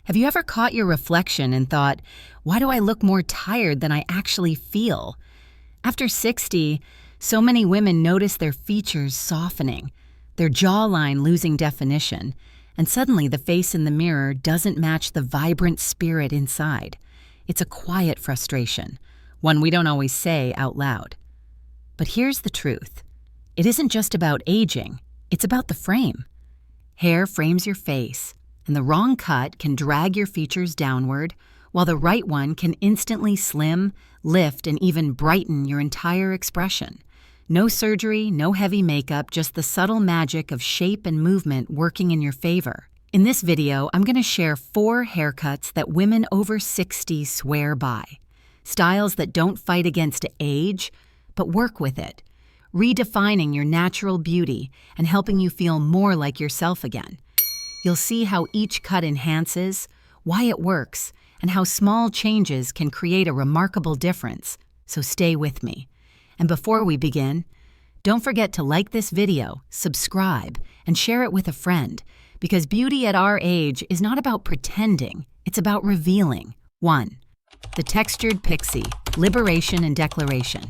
Have you ever caught your reflection and thought, why do I look more tired than I actually feel? After 60, so many women notice their features softening, their jawline losing definition, and suddenly the face in the mirror doesn't match the vibrant spirit inside. It's a quiet frustration, one we don't always say out loud. But here's the truth. It isn't just about aging, it's about the frame. Hair frames your face, and the wrong cut can drag your features downward, while the right one can instantly slim, lift, and even brighten your entire expression. No surgery, no heavy makeup, just the subtle magic of shape and movement working in your favor. In this video, I'm going to share 4 haircuts that women over 60 swear by. Styles that don't fight against age, but work with it, redefining your natural beauty and helping you feel more like yourself again. You'll see how each cut enhances, why it works, and how small changes can create a remarkable difference. So stay with me. And before we begin, don't forget to like this video, subscribe, and share it with a friend, because beauty at our age is not about pretending, it's about revealing. 1. The textured pixie, liberation and declaration.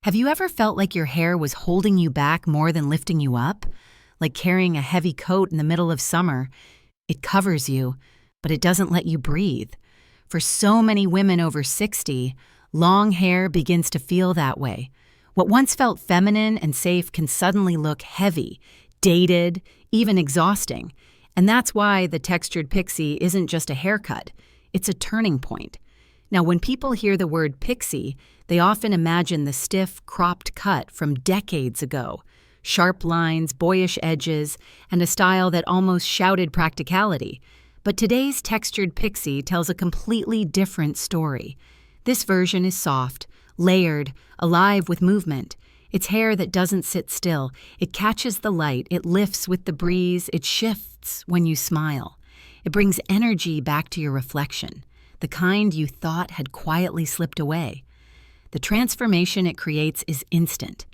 Have you ever felt like your hair was holding you back more than lifting you up? Like carrying a heavy coat in the middle of summer. It covers you, but it doesn't let you breathe. For so many women over 60, long hair begins to feel that way. What once felt feminine and safe can suddenly look heavy, dated, even exhausting. And that's why the textured pixie isn't just a haircut, it's a turning point. Now, when people hear the word pixie, they often imagine the stiff, cropped cut from decades ago. Sharp lines, boyish edges, and a style that almost shouted practicality. But today's textured pixie tells a completely different story. This version is soft, layered, alive with movement. It's hair that doesn't sit still. It catches the light, it lifts with the breeze, it shifts when you smile. It brings energy back to your reflection, the kind you thought had quietly slipped away. The transformation it creates is instant.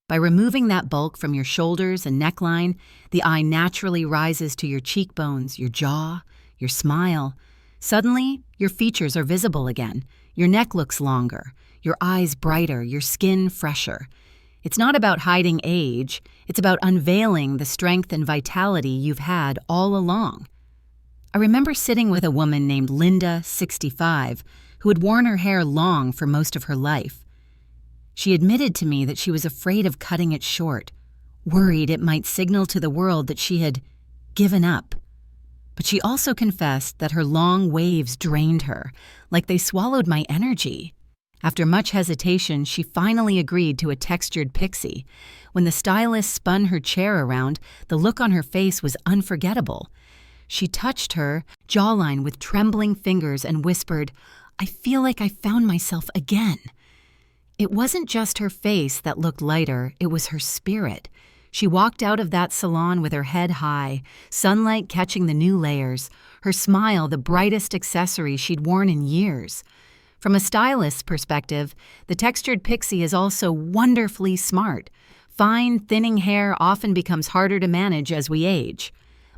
By removing that bulk from your shoulders and neckline, the eye naturally rises to your cheekbones, your jaw, your smile. Suddenly, your features are visible again. Your neck looks longer, your eyes brighter, your skin fresher. It's not about hiding age, it's about unveiling the strength and vitality you've had all along. I remember sitting with a woman named Linda, 65, who had worn her hair long for most of her life. She admitted to me that she was afraid of cutting it short, worried it might signal to the world that she had given up. But she also confessed that her long waves drained her, like they swallowed my energy. After much hesitation, she finally agreed to a textured pixie. When the stylist spun her chair around, the look on her face was unforgettable. She touched her jawline with trembling fingers and whispered, "I feel like I found myself again." It wasn't just her face that looked lighter, it was her spirit. She walked out of that salon with her head high, sunlight catching the new layers, her smile the brightest accessory she'd worn in years. From a stylist's perspective, the textured pixie is also wonderfully smart. Fine, thinning hair often becomes harder to manage as we age.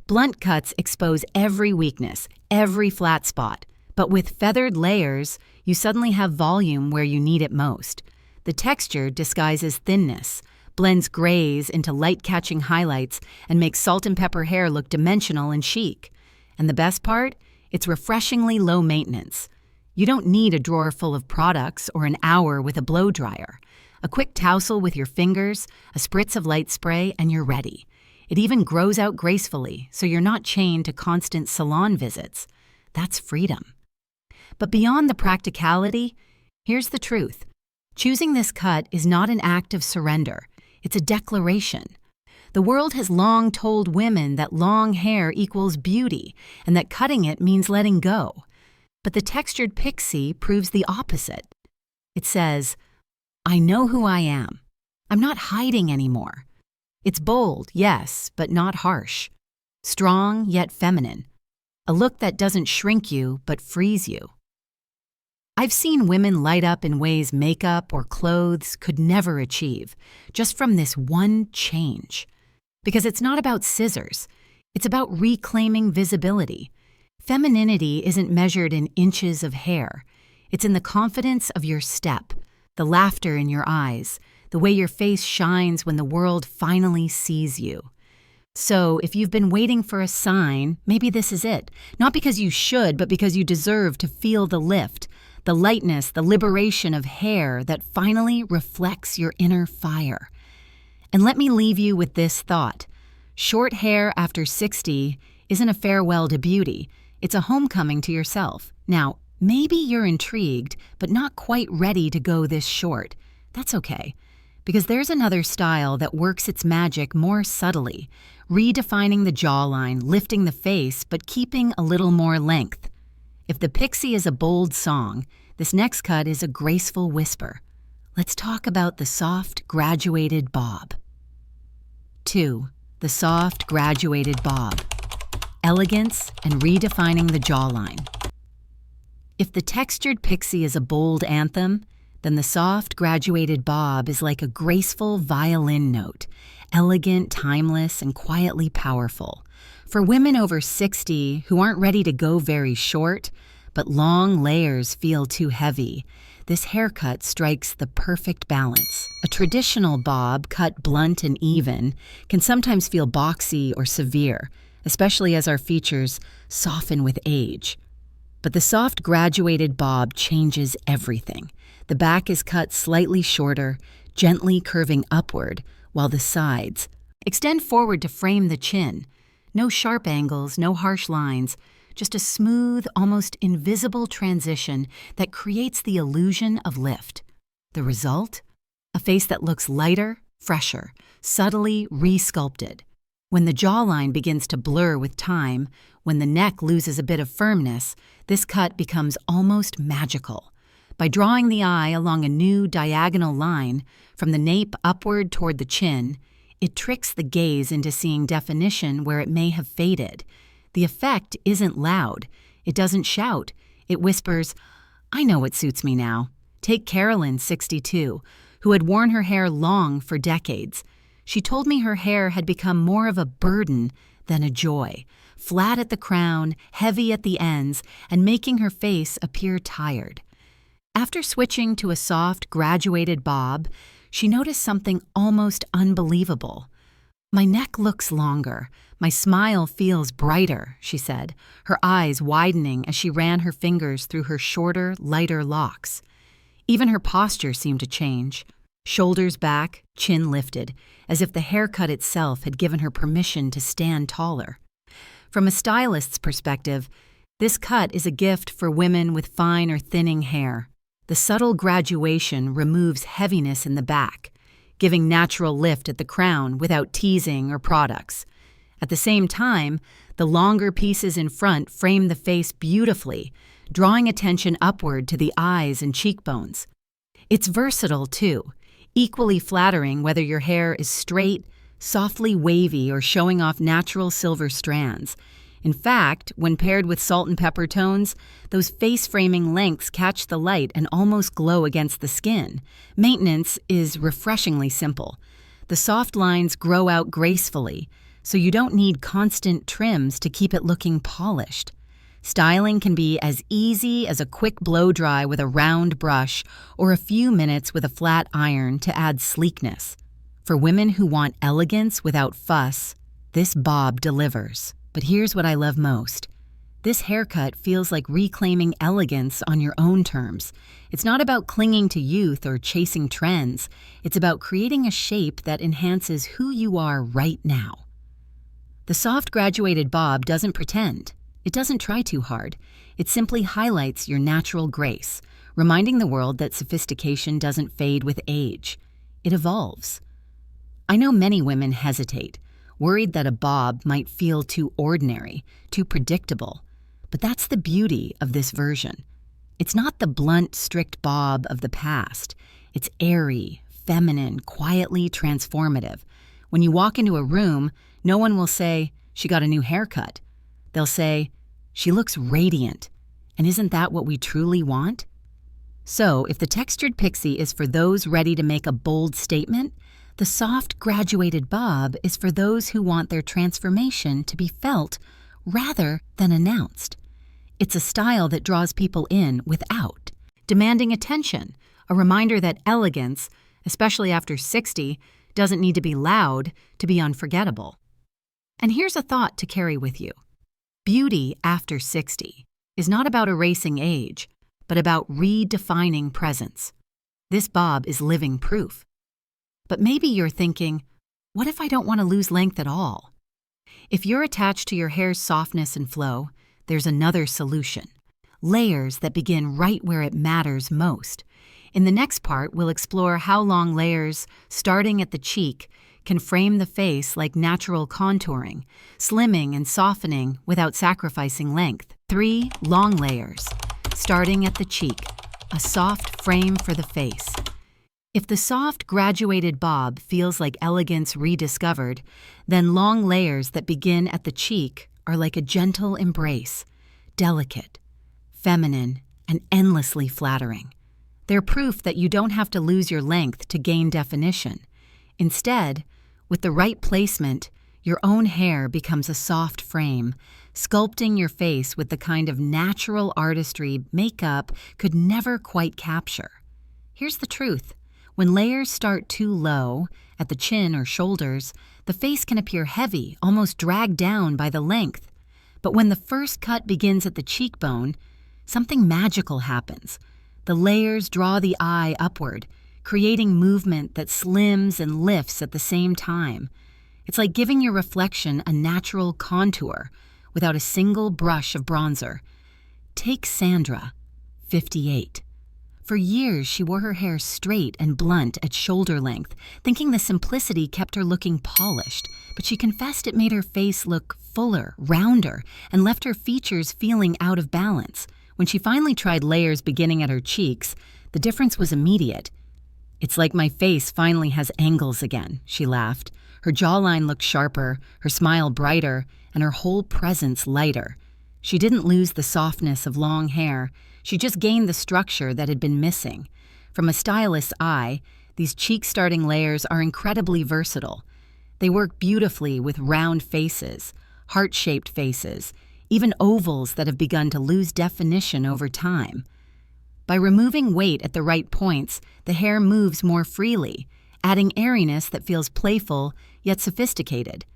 Blunt cuts expose every weakness, every flat spot. But with feathered layers, you suddenly have volume where you need it most. The texture disguises thinness, blends grays into light-catching highlights, and makes salt and pepper hair look dimensional and chic. And the best part? It's refreshingly low maintenance. You don't need a drawer full of products or an hour with a blow dryer. A quick tousle with your fingers, a spritz of light spray, and you're ready. It even grows out gracefully, so you're not chained to constant salon visits. That's freedom. But beyond the practicality, here's the truth. Choosing this cut is not an act of surrender. It's a declaration. The world has long told women that long hair equals beauty and that cutting it means letting go. But the textured pixie proves the opposite. It says, "I know who I am. I'm not hiding anymore." It's bold, yes, but not harsh. Strong, yet feminine. A look that doesn't shrink you, but frees you. I've seen women light up in ways makeup or clothes could never achieve, just from this one change. Because it's not about scissors, it's about reclaiming visibility. Femininity isn't measured in inches of hair. It's in the confidence of your step, the laughter in your eyes, the way your face shines when the world finally sees you. So, if you've been waiting for a sign, maybe this is it. Not because you should, but because you deserve to feel the lift, the lightness, the liberation of hair that finally reflects your inner fire. And let me leave you with this thought. Short hair after 60 isn't a farewell to beauty. It's a homecoming to yourself. Now, maybe you're intrigued, but not quite ready to go this short. That's okay, because there's another style that works its magic more subtly, redefining the jawline, lifting the face, but keeping a little more length. If the pixie is a bold song, this next cut is a graceful whisper. Let's talk about the soft, graduated bob. 2. The soft, graduated bob. Elegance and redefining the jawline. If the textured pixie is a bold anthem, then the soft, graduated bob is like a graceful violin note, elegant, timeless, and quietly powerful. For women over 60 who aren't ready to go very short, but long layers feel too heavy, this haircut strikes the perfect balance. A traditional bob, cut blunt and even, can sometimes feel boxy or severe, especially as our features soften with age. But the soft graduated bob changes everything. The back is cut slightly shorter, gently curving upward, while the sides extend forward to frame the chin. No sharp angles, no harsh lines, just a smooth, almost invisible transition that creates the illusion of lift. The result? A face that looks lighter, fresher, subtly re-sculpted. When the jawline begins to blur with time, when the neck loses a bit of firmness, this cut becomes almost magical. By drawing the eye along a new diagonal line, from the nape upward toward the chin, it tricks the gaze into seeing definition where it may have faded. The effect isn't loud. It doesn't shout. It whispers, "I know what suits me now." Take Carolyn, 62, who had worn her hair long for decades. She told me her hair had become more of a burden than a joy, flat at the crown, heavy at the ends, and making her face appear tired. After switching to a soft, graduated bob, she noticed something almost unbelievable. "My neck looks longer. My smile feels brighter," she said, her eyes widening as she ran her fingers through her shorter, lighter locks. Even her posture seemed to change. Shoulders back, chin lifted, as if the haircut itself had given her permission to stand taller. From a stylist's perspective, this cut is a gift for women with fine or thinning hair. The subtle graduation removes heaviness in the back, giving natural lift at the crown without teasing or products. At the same time, the longer pieces in front frame the face beautifully, drawing attention upward to the eyes and cheekbones. It's versatile, too, equally flattering whether your hair is straight, softly wavy, or showing off natural silver strands. In fact, when paired with salt and pepper tones, those face-framing lengths catch the light and almost glow against the skin. Maintenance is refreshingly simple. The soft lines grow out gracefully, so you don't need constant trims to keep it looking polished. Styling can be as easy as a quick blow-dry with a round brush or a few minutes with a flat iron to add sleekness. For women who want elegance without fuss, this bob delivers. But here's what I love most. This haircut feels like reclaiming elegance on your own terms. It's not about clinging to youth or chasing trends. It's about creating a shape that enhances who you are right now. The soft graduated bob doesn't pretend. It doesn't try too hard. It simply highlights your natural grace, reminding the world that sophistication doesn't fade with age. It evolves. I know many women hesitate, worried that a bob might feel too ordinary, too predictable. But that's the beauty of this version. It's not the blunt, strict bob of the past. It's airy, feminine, quietly transformative. When you walk into a room, no one will say, "She got a new haircut." They'll say, "She looks radiant." And isn't that what we truly want? So, if the textured pixie is for those ready to make a bold statement, the soft, graduated bob is for those who want their transformation to be felt rather than announced. It's a style that draws people in without demanding attention, a reminder that elegance, especially after 60, doesn't need to be loud to be unforgettable. And here's a thought to carry with you. Beauty after 60 is not about erasing age, but about redefining presence. This bob is living proof. But maybe you're thinking, what if I don't want to lose length at all? If you're attached to your hair's softness and flow, there's another solution. Layers that begin right where it matters most. In the next part, we'll explore how long layers, starting at the cheek, can frame the face like natural contouring, slimming and softening without sacrificing length. 3 long layers, starting at the cheek, a soft frame for the face. If the soft, graduated bob feels like elegance rediscovered, then long layers that begin at the cheek are like a gentle embrace, delicate, feminine, and endlessly flattering. They're proof that you don't have to lose your length to gain definition. Instead, with the right placement, your own hair becomes a soft frame, sculpting your face with the kind of natural artistry makeup could never quite capture. Here's the truth. When layers start too low, at the chin or shoulders, the face can appear heavy, almost dragged down by the length. But when the first cut begins at the cheekbone, something magical happens. The layers draw the eye upward, creating movement that slims and lifts at the same time. It's like giving your reflection a natural contour without a single brush of bronzer. Take Sandra, 58. For years, she wore her hair straight and blunt at shoulder length, thinking the simplicity kept her looking polished, but she confessed it made her face look fuller, rounder, and left her features feeling out of balance. When she finally tried layers beginning at her cheeks, the difference was immediate. "It's like my face finally has angles again," she laughed. Her jawline looked sharper, her smile brighter, and her whole presence lighter. She didn't lose the softness of long hair. She just gained the structure that had been missing. From a stylist's eye, these cheek-starting layers are incredibly versatile. They work beautifully with round faces, heart-shaped faces, even ovals that have begun to lose definition over time. By removing weight at the right points, the hair moves more freely, adding airiness that feels playful yet sophisticated.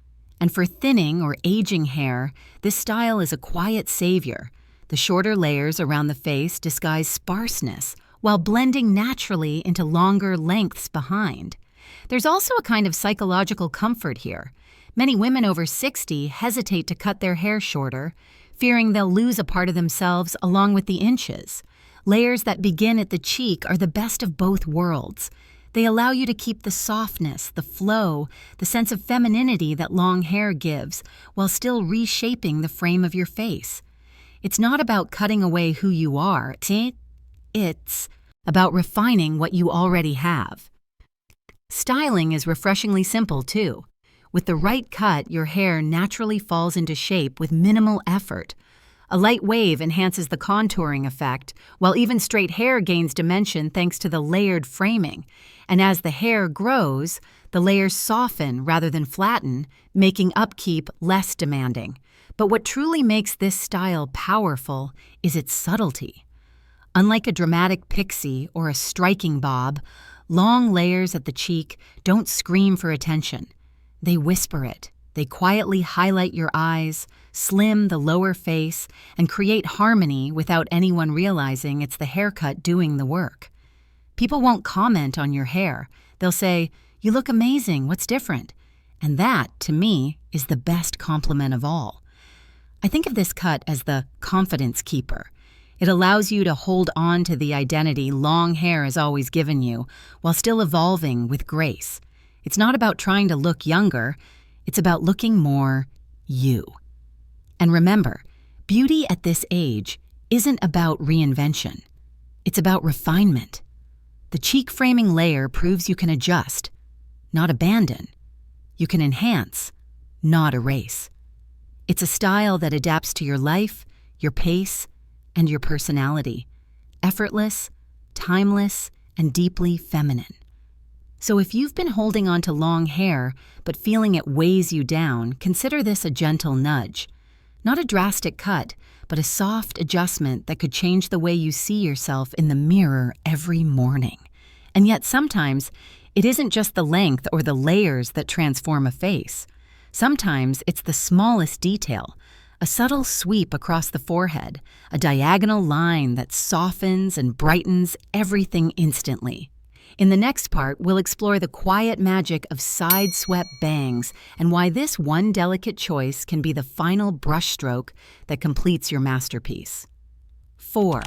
And for thinning or aging hair, this style is a quiet savior. The shorter layers around the face disguise sparseness while blending naturally into longer lengths behind. There's also a kind of psychological comfort here. Many women over 60 hesitate to cut their hair shorter, fearing they'll lose a part of themselves along with the inches. Layers that begin at the cheek are the best of both worlds. They allow you to keep the softness, the flow, the sense of femininity that long hair gives, while still reshaping the frame of your face. It's not about cutting away who you are. It's about refining what you already have. Styling is refreshingly simple, too. With the right cut, your hair naturally falls into shape with minimal effort. A light wave enhances the contouring effect, while even straight hair gains dimension thanks to the layered framing. And as the hair grows, the layers soften rather than flatten, making upkeep less demanding. But what truly makes this style powerful is its subtlety. Unlike a dramatic pixie or a striking bob, long layers at the cheek don't scream for attention. They whisper it. They quietly highlight your eyes, slim the lower face, and create harmony without anyone realizing it's the haircut doing the work. People won't comment on your hair. They'll say, "You look amazing, what's different?" And that, to me, is the best compliment of all. I think of this cut as the confidence keeper. It allows you to hold on to the identity long hair has always given you, while still evolving with grace. It's not about trying to look younger. It's about looking more you. And remember, beauty at this age isn't about reinvention. It's about refinement. The cheek framing layer proves you can adjust, not abandon. You can enhance, not erase. It's a style that adapts to your life, your pace, and your personality. Effortless, timeless, and deeply feminine. So if you've been holding on to long hair but feeling it weighs you down, consider this a gentle nudge. Not a drastic cut, but a soft adjustment that could change the way you see yourself in the mirror every morning. And yet sometimes, it isn't just the length or the layers that transform a face. Sometimes it's the smallest detail, a subtle sweep across the forehead, a diagonal line that softens and brightens everything instantly. In the next part, we'll explore the quiet magic of side-swept bangs and why this one delicate choice can be the final brushstroke that completes your masterpiece. 4.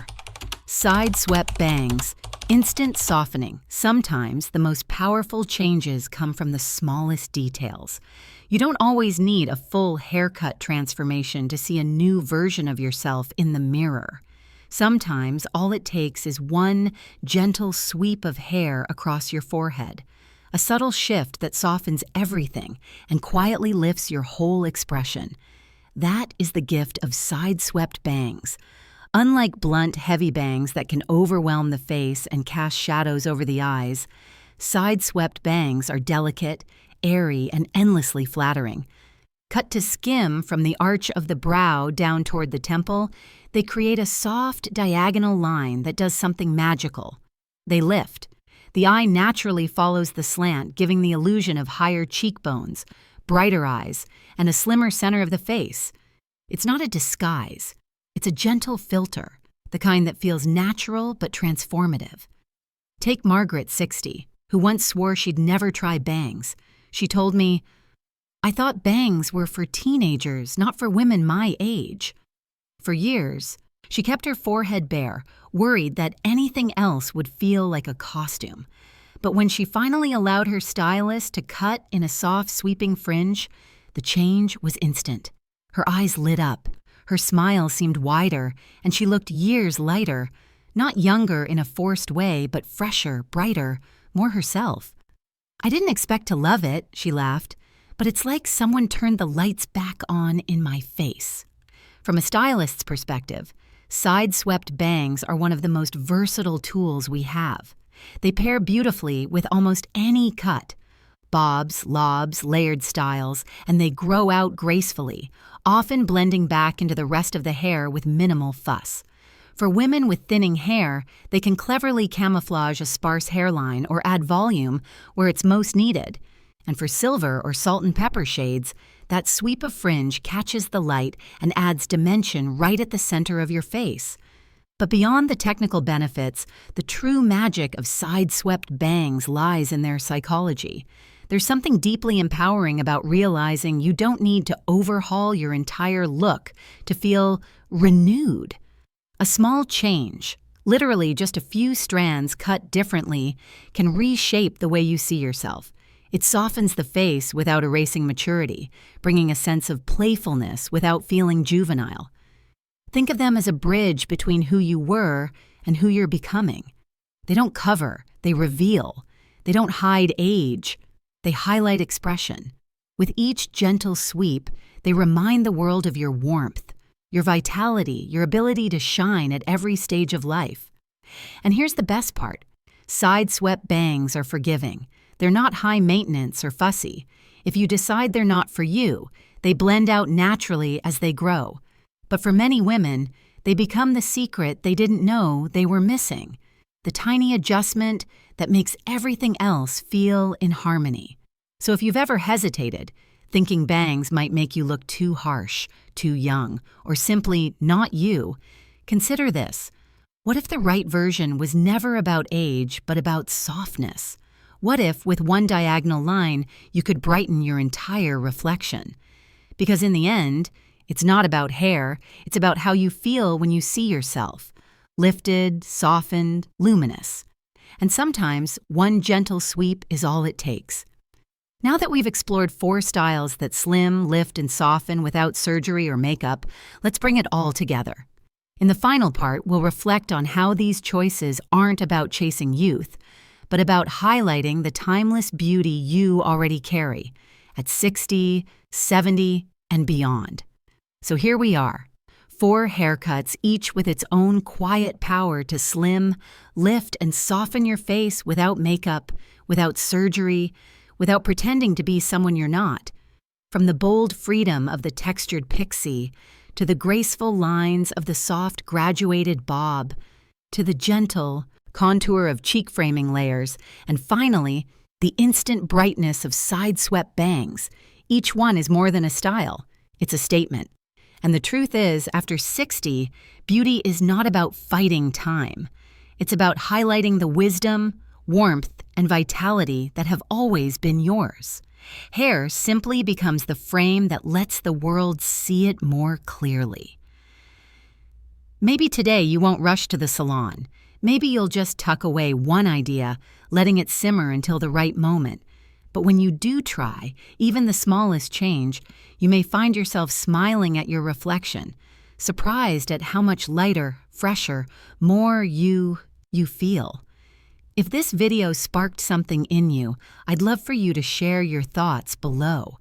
Side-swept bangs. Instant softening. Sometimes the most powerful changes come from the smallest details. You don't always need a full haircut transformation to see a new version of yourself in the mirror. Sometimes all it takes is one gentle sweep of hair across your forehead, a subtle shift that softens everything and quietly lifts your whole expression. That is the gift of side-swept bangs. Unlike blunt, heavy bangs that can overwhelm the face and cast shadows over the eyes, side-swept bangs are delicate, airy, and endlessly flattering. Cut to skim from the arch of the brow down toward the temple, they create a soft, diagonal line that does something magical. They lift. The eye naturally follows the slant, giving the illusion of higher cheekbones, brighter eyes, and a slimmer center of the face. It's not a disguise. It's a gentle filter, the kind that feels natural but transformative. Take Margaret, 60, who once swore she'd never try bangs. She told me, "I thought bangs were for teenagers, not for women my age." For years, she kept her forehead bare, worried that anything else would feel like a costume. But when she finally allowed her stylist to cut in a soft, sweeping fringe, the change was instant. Her eyes lit up, her smile seemed wider, and she looked years lighter, not younger in a forced way, but fresher, brighter, more herself. "I didn't expect to love it," she laughed, "but it's like someone turned the lights back on in my face." From a stylist's perspective, side-swept bangs are one of the most versatile tools we have. They pair beautifully with almost any cut. Bobs, lobs, layered styles, and they grow out gracefully, often blending back into the rest of the hair with minimal fuss. For women with thinning hair, they can cleverly camouflage a sparse hairline or add volume where it's most needed. And for silver or salt and pepper shades, that sweep of fringe catches the light and adds dimension right at the center of your face. But beyond the technical benefits, the true magic of side-swept bangs lies in their psychology. There's something deeply empowering about realizing you don't need to overhaul your entire look to feel renewed. A small change, literally just a few strands cut differently, can reshape the way you see yourself. It softens the face without erasing maturity, bringing a sense of playfulness without feeling juvenile. Think of them as a bridge between who you were and who you're becoming. They don't cover, they reveal. They don't hide age, they highlight expression. With each gentle sweep, they remind the world of your warmth, your vitality, your ability to shine at every stage of life. And here's the best part. Side-swept bangs are forgiving. They're not high maintenance or fussy. If you decide they're not for you, they blend out naturally as they grow. But for many women, they become the secret they didn't know they were missing. The tiny adjustment that makes everything else feel in harmony. So if you've ever hesitated, thinking bangs might make you look too harsh, too young, or simply not you, consider this. What if the right version was never about age, but about softness? What if, with one diagonal line, you could brighten your entire reflection? Because in the end, it's not about hair, it's about how you feel when you see yourself. Lifted, softened, luminous. And sometimes, one gentle sweep is all it takes. Now that we've explored 4 styles that slim, lift, and soften without surgery or makeup, let's bring it all together. In the final part, we'll reflect on how these choices aren't about chasing youth, but about highlighting the timeless beauty you already carry at 60, 70, and beyond. So here we are, 4 haircuts, each with its own quiet power to slim, lift, and soften your face without makeup, without surgery, without pretending to be someone you're not. From the bold freedom of the textured pixie to the graceful lines of the soft graduated bob, to the gentle contour of cheek framing layers, and finally, the instant brightness of side-swept bangs. Each one is more than a style. It's a statement. And the truth is, after 60, beauty is not about fighting time. It's about highlighting the wisdom, warmth, and vitality that have always been yours. Hair simply becomes the frame that lets the world see it more clearly. Maybe today you won't rush to the salon. Maybe you'll just tuck away one idea, letting it simmer until the right moment. But when you do try, even the smallest change, you may find yourself smiling at your reflection, surprised at how much lighter, fresher, more you feel. If this video sparked something in you, I'd love for you to share your thoughts below.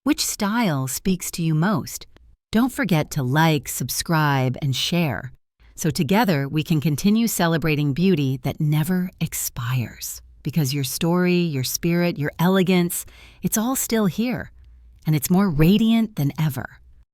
Which style speaks to you most? Don't forget to like, subscribe, and share, so together we can continue celebrating beauty that never expires. Because your story, your spirit, your elegance, it's all still here, and it's more radiant than ever.